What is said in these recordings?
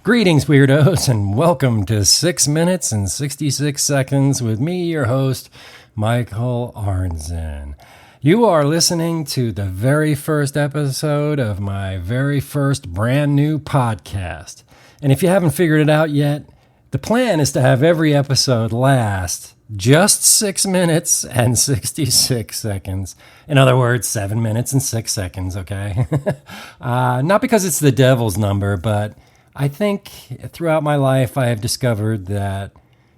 Greetings, weirdos, and welcome to 6 minutes and 66 seconds with me, your host, Michael Arnzen. You are listening to the very first episode of my very first brand new podcast. And if you haven't figured it out yet, the plan is to have every episode last just 6 minutes and 66 seconds. In other words, 7 minutes and 6 seconds, okay? Not because it's the devil's number, but I think throughout my life I have discovered that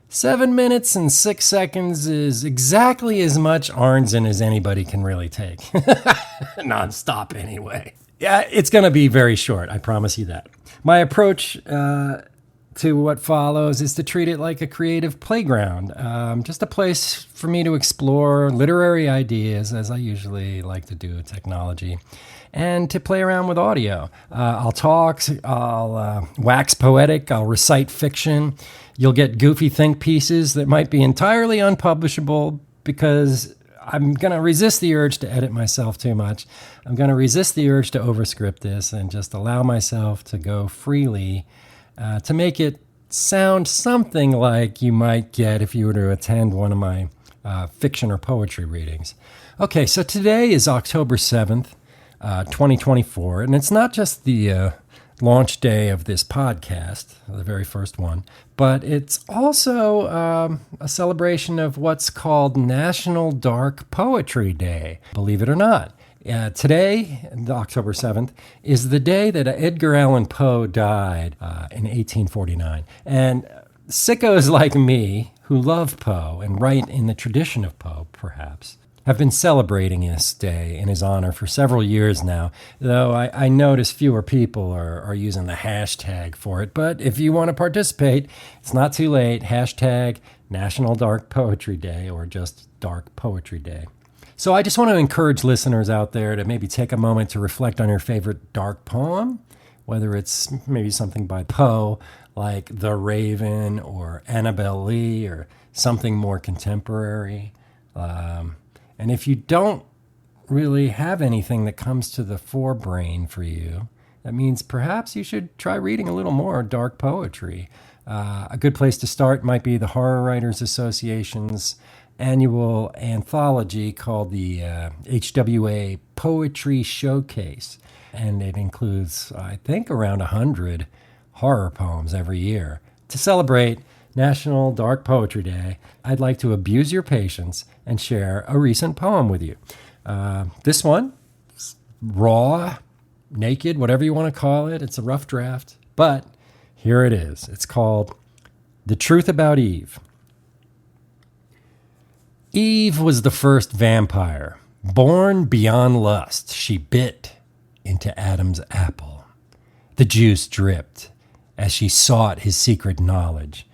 7 minutes and 6 seconds is exactly as much Arnzen as anybody can really take. Non-stop anyway. Yeah, it's going to be very short, I promise you that. My approach to what follows is to treat it like a creative playground, just a place for me to explore literary ideas, as I usually like to do with technology, and to play around with audio. I'll talk, I'll wax poetic, I'll recite fiction. You'll get goofy think pieces that might be entirely unpublishable because I'm going to resist the urge to edit myself too much. I'm going to resist the urge to overscript this and just allow myself to go freely to make it sound something like you might get if you were to attend one of my fiction or poetry readings. Okay, so today is October 7th, 2024, and it's not just the launch day of this podcast, the very first one, but it's also a celebration of what's called National Dark Poetry Day, believe it or not. Today, October 7th, is the day that Edgar Allan Poe died in 1849. And sickos like me, who love Poe and write in the tradition of Poe, perhaps, have been celebrating this day in his honor for several years now, though I notice fewer people are using the hashtag for it. But if you want to participate, it's not too late. Hashtag National Dark Poetry Day or just Dark Poetry Day. So I just want to encourage listeners out there to maybe take a moment to reflect on your favorite dark poem, whether it's maybe something by Poe, like The Raven or Annabel Lee, or something more contemporary. And if you don't really have anything that comes to the forebrain for you, that means perhaps you should try reading a little more dark poetry. A good place to start might be the Horror Writers Association's annual anthology called the HWA Poetry Showcase. And it includes, I think, around 100 horror poems every year. To celebrate National Dark Poetry Day, I'd like to abuse your patience and share a recent poem with you. This one, raw, naked, whatever you want to call it. It's a rough draft, but here it is. It's called The Truth About Eve. Eve was the first vampire. Born beyond lust, she bit into Adam's apple. The juice dripped as she sought his secret knowledge.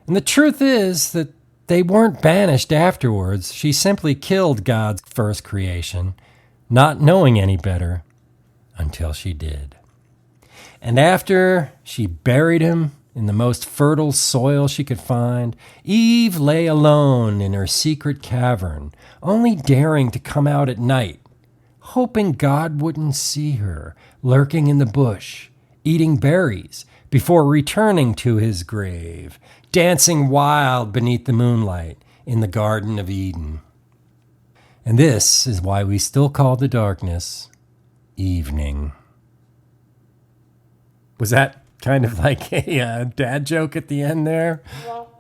And the truth is that they weren't banished afterwards. She simply killed God's first creation, not knowing any better until she did. And after she buried him in the most fertile soil she could find, Eve lay alone in her secret cavern, only daring to come out at night, hoping God wouldn't see her, lurking in the bush, eating berries, before returning to his grave, dancing wild beneath the moonlight in the Garden of Eden. And this is why we still call the darkness evening. Was that kind of like a dad joke at the end there?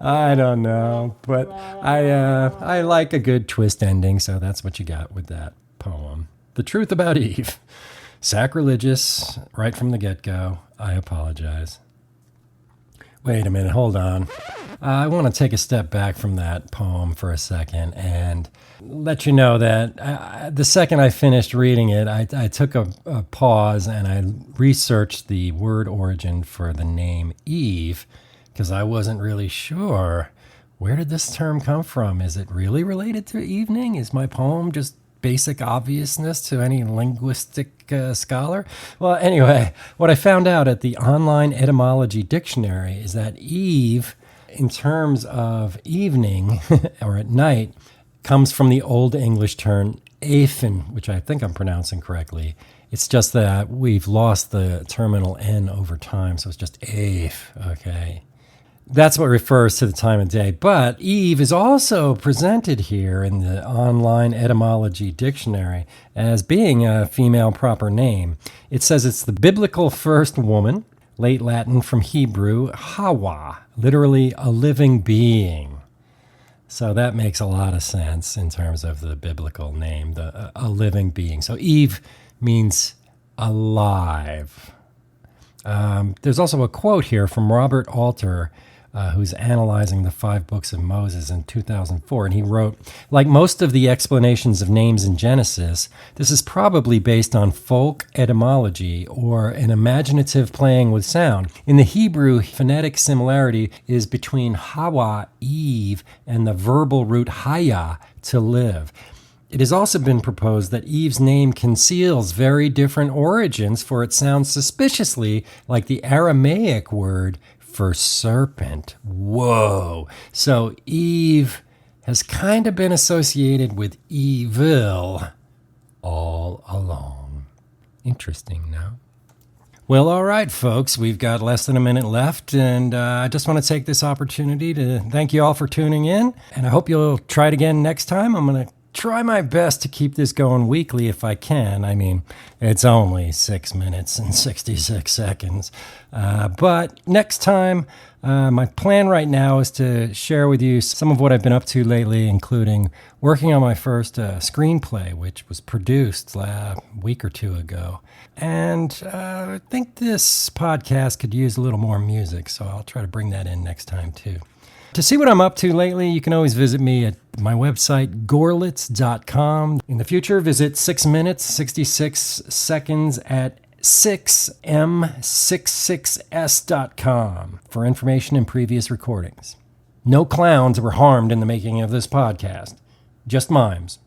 I don't know, but I like a good twist ending, so that's what you got with that poem. The Truth About Eve. Sacrilegious right from the get-go. I apologize. Wait a minute, hold on. I want to take a step back from that poem for a second and let you know that the second I finished reading it, I took a pause and I researched the word origin for the name Eve because I wasn't really sure. Where did this term come from? Is it really related to evening? Is my poem just basic obviousness to any linguistic scholar? Well, anyway, what I found out at the online etymology dictionary is that Eve, in terms of evening or at night, comes from the Old English term efen, which I think I'm pronouncing correctly, It's just that we've lost the terminal N over time, so it's just Eve, okay? That's what refers to the time of day. But Eve is also presented here in the online etymology dictionary as being a female proper name. It says it's the biblical first woman, late Latin from Hebrew, Hawa, literally a living being. So that makes a lot of sense in terms of the biblical name, a living being. So Eve means alive. There's also a quote here from Robert Alter, who's analyzing the 5 books of Moses in 2004. And he wrote, like most of the explanations of names in Genesis, this is probably based on folk etymology or an imaginative playing with sound. In the Hebrew, phonetic similarity is between Hawa, Eve, and the verbal root haya, to live. It has also been proposed that Eve's name conceals very different origins, for it sounds suspiciously like the Aramaic word for serpent. Whoa. So Eve has kind of been associated with evil all along. Interesting, no? Well, all right, folks, we've got less than a minute left, and I just want to take this opportunity to thank you all for tuning in, and I hope you'll try it again next time. I'm going to try my best to keep this going weekly if I can. I mean, it's only 6 minutes and 66 seconds. But next time, my plan right now is to share with you some of what I've been up to lately, including working on my first screenplay, which was produced a week or two ago. And I think this podcast could use a little more music, so I'll try to bring that in next time too. To see what I'm up to lately, you can always visit me at my website, gorlitz.com. In the future, visit 6 minutes, 66 seconds at 6m66s.com for information and previous recordings. No clowns were harmed in the making of this podcast, just mimes.